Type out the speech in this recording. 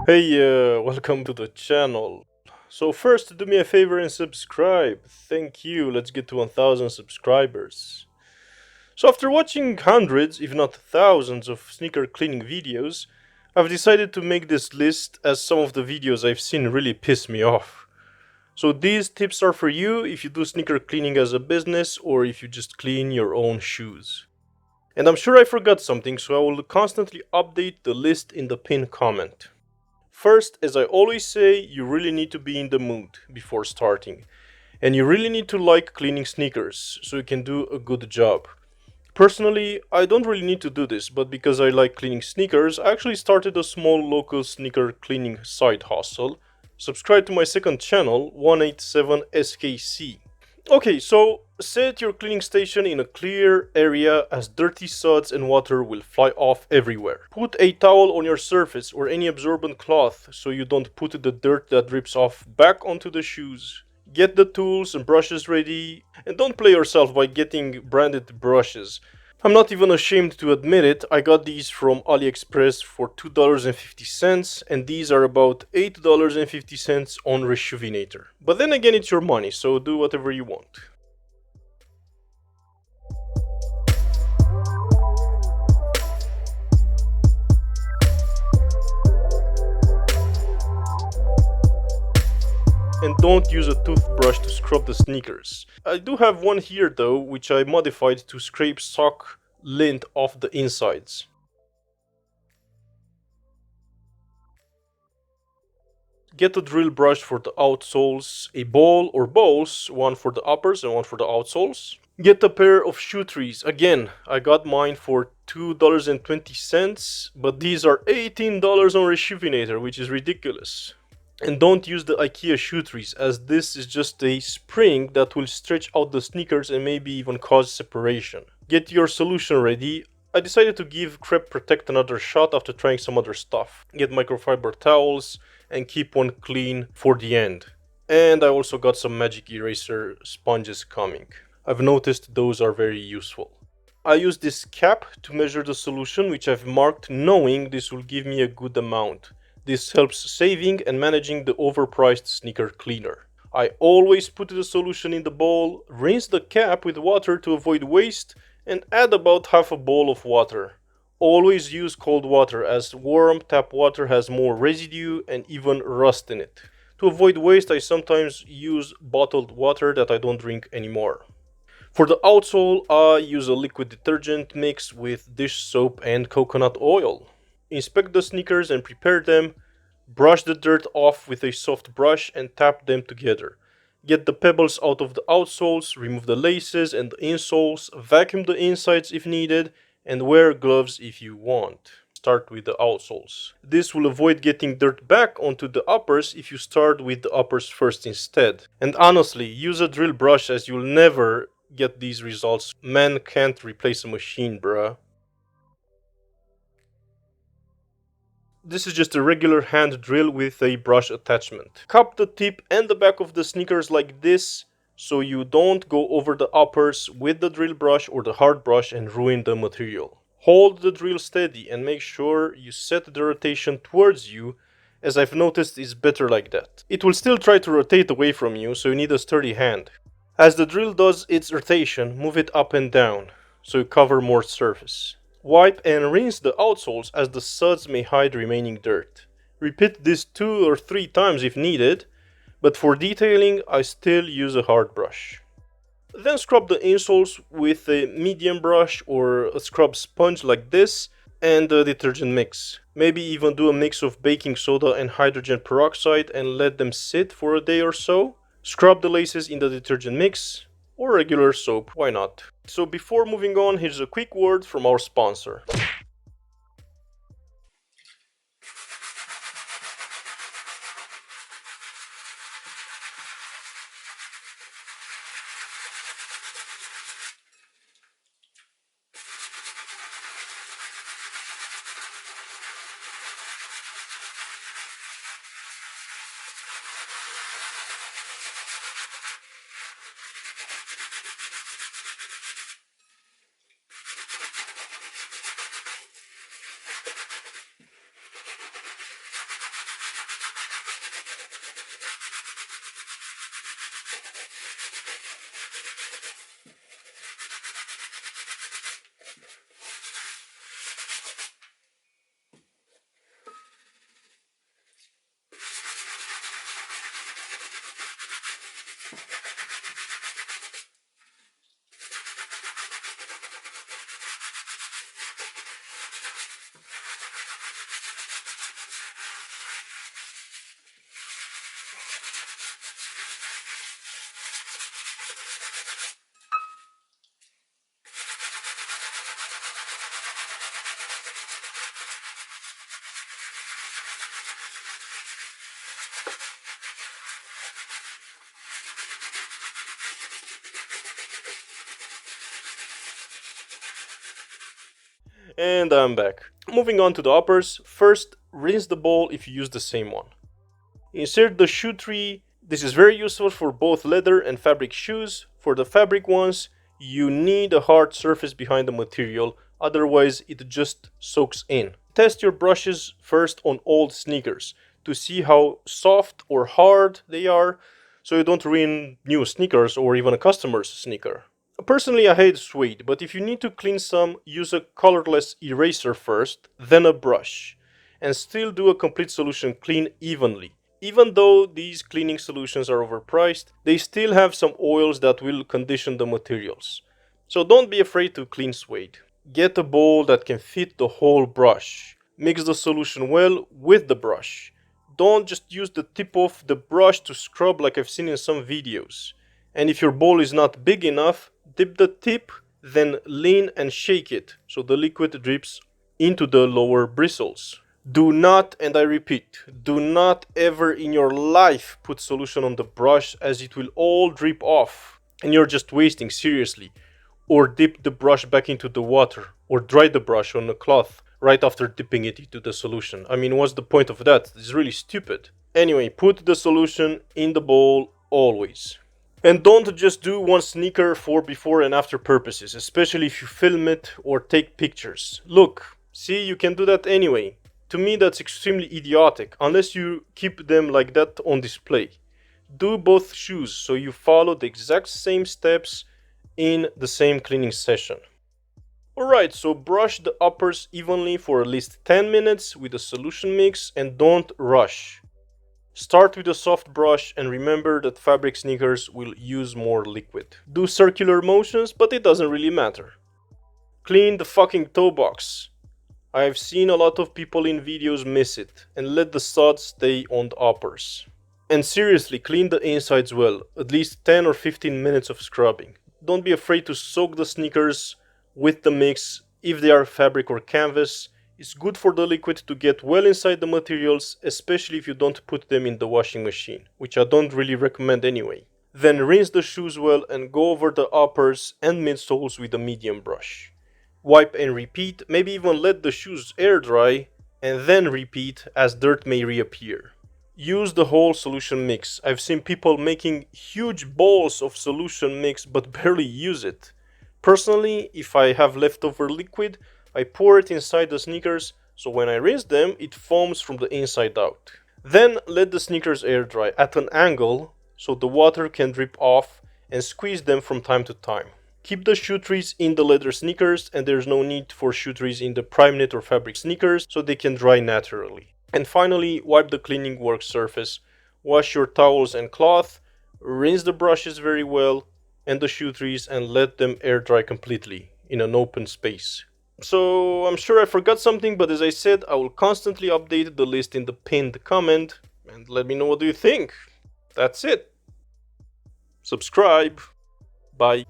Hey, welcome to the channel. So first, do me a favor and subscribe. Thank you. Let's get to 1000 subscribers. So after watching hundreds, if not thousands of sneaker cleaning videos, I've decided to make this list as some of the videos I've seen really piss me off. So these tips are for you if you do sneaker cleaning as a business or if you just clean your own shoes. And I'm sure I forgot something, so I will constantly update the list in the pinned comment. First, as I always say, you really need to be in the mood before starting. And you really need to like cleaning sneakers so you can do a good job. Personally, I don't really need to do this, but because I like cleaning sneakers, I actually started a small local sneaker cleaning side hustle. Subscribe to my second channel, 187SKC. Okay, so set your cleaning station in a clear area as dirty suds and water will fly off everywhere. Put a towel on your surface or any absorbent cloth so you don't put the dirt that drips off back onto the shoes. Get the tools and brushes ready, and don't play yourself by getting branded brushes. I'm not even ashamed to admit it, I got these from AliExpress for $2.50 and these are about $8.50 on Rejuvinator. But then again, it's your money, so do whatever you want. And don't use a toothbrush to scrub the sneakers. I do have one here though, which I modified to scrape sock lint off the insides. Get a drill brush for the outsoles, a ball or balls, one for the uppers and one for the outsoles. Get a pair of shoe trees. Again, I got mine for $2.20, but these are $18 on Rejuvinator, which is ridiculous. And don't use the IKEA shoe trees, as this is just a spring that will stretch out the sneakers and maybe even cause separation. Get your solution ready. I decided to give Crep Protect another shot after trying some other stuff. Get microfiber towels and keep one clean for the end. And I also got some magic eraser sponges coming. I've noticed those are very useful. I use this cap to measure the solution, which I've marked knowing this will give me a good amount. This helps saving and managing the overpriced sneaker cleaner. I always put the solution in the bowl, rinse the cap with water to avoid waste, and add about half a bowl of water. Always use cold water as warm tap water has more residue and even rust in it. To avoid waste, I sometimes use bottled water that I don't drink anymore. For the outsole, I use a liquid detergent mix with dish soap and coconut oil. Inspect the sneakers and prepare them. Brush the dirt off with a soft brush and tap them together. Get the pebbles out of the outsoles, remove the laces and the insoles, vacuum the insides if needed, and wear gloves if you want. Start with the outsoles. This will avoid getting dirt back onto the uppers if you start with the uppers first instead. And honestly, use a drill brush as you'll never get these results. Man can't replace a machine, bruh. This is just a regular hand drill with a brush attachment. Cup the tip and the back of the sneakers like this so you don't go over the uppers with the drill brush or the hard brush and ruin the material. Hold the drill steady and make sure you set the rotation towards you, as I've noticed is better like that. It will still try to rotate away from you, so you need a sturdy hand. As the drill does its rotation, move it up and down so you cover more surface. Wipe and rinse the outsoles as the suds may hide remaining dirt. Repeat this 2 or 3 times if needed, but for detailing I still use a hard brush. Then scrub the insoles with a medium brush or a scrub sponge like this and a detergent mix. Maybe even do a mix of baking soda and hydrogen peroxide and let them sit for a day or so. Scrub the laces in the detergent mix or regular soap, why not? So before moving on, here's a quick word from our sponsor. And I'm back. Moving on to the uppers. First, rinse the bowl if you use the same one. Insert the shoe tree. This is very useful for both leather and fabric shoes. For the fabric ones, you need a hard surface behind the material, otherwise it just soaks in. Test your brushes first on old sneakers to see how soft or hard they are, so you don't ruin new sneakers or even a customer's sneaker. Personally, I hate suede, but if you need to clean some, use a colorless eraser first, then a brush, and still do a complete solution clean evenly. Even though these cleaning solutions are overpriced, they still have some oils that will condition the materials. So don't be afraid to clean suede. Get a bowl that can fit the whole brush. Mix the solution well with the brush. Don't just use the tip of the brush to scrub like I've seen in some videos. And if your bowl is not big enough, dip the tip, then lean and shake it so the liquid drips into the lower bristles. Do not, and I repeat, do not ever in your life put solution on the brush, as it will all drip off and you're just wasting, seriously. Or dip the brush back into the water, or dry the brush on a cloth right after dipping it into the solution. I mean, what's the point of that? It's really stupid. Anyway, put the solution in the bowl always. And don't just do one sneaker for before and after purposes, especially if you film it or take pictures. Look, see, you can do that anyway. To me, that's extremely idiotic, unless you keep them like that on display. Do both shoes so you follow the exact same steps in the same cleaning session. Alright, so brush the uppers evenly for at least 10 minutes with a solution mix and don't rush. Start with a soft brush and remember that fabric sneakers will use more liquid. Do circular motions, but it doesn't really matter. Clean the fucking toe box. I've seen a lot of people in videos miss it, and let the suds stay on the uppers. And seriously, clean the insides well, at least 10 or 15 minutes of scrubbing. Don't be afraid to soak the sneakers with the mix if they are fabric or canvas. It's good for the liquid to get well inside the materials, especially if you don't put them in the washing machine, which I don't really recommend anyway. Then rinse the shoes well and go over the uppers and midsoles with a medium brush. Wipe and repeat, maybe even let the shoes air dry, and then repeat as dirt may reappear. Use the whole solution mix. I've seen people making huge bowls of solution mix but barely use it. Personally, if I have leftover liquid, I pour it inside the sneakers, so when I rinse them, it foams from the inside out. Then let the sneakers air dry at an angle so the water can drip off, and squeeze them from time to time. Keep the shoe trees in the leather sneakers, and there's no need for shoe trees in the prime knit or fabric sneakers, so they can dry naturally. And finally, wipe the cleaning work surface. Wash your towels and cloth, rinse the brushes very well, and the shoe trees, and let them air dry completely in an open space. So I'm sure I forgot something, but as I said, I will constantly update the list in the pinned comment, and let me know what do you think. That's it. Subscribe. Bye.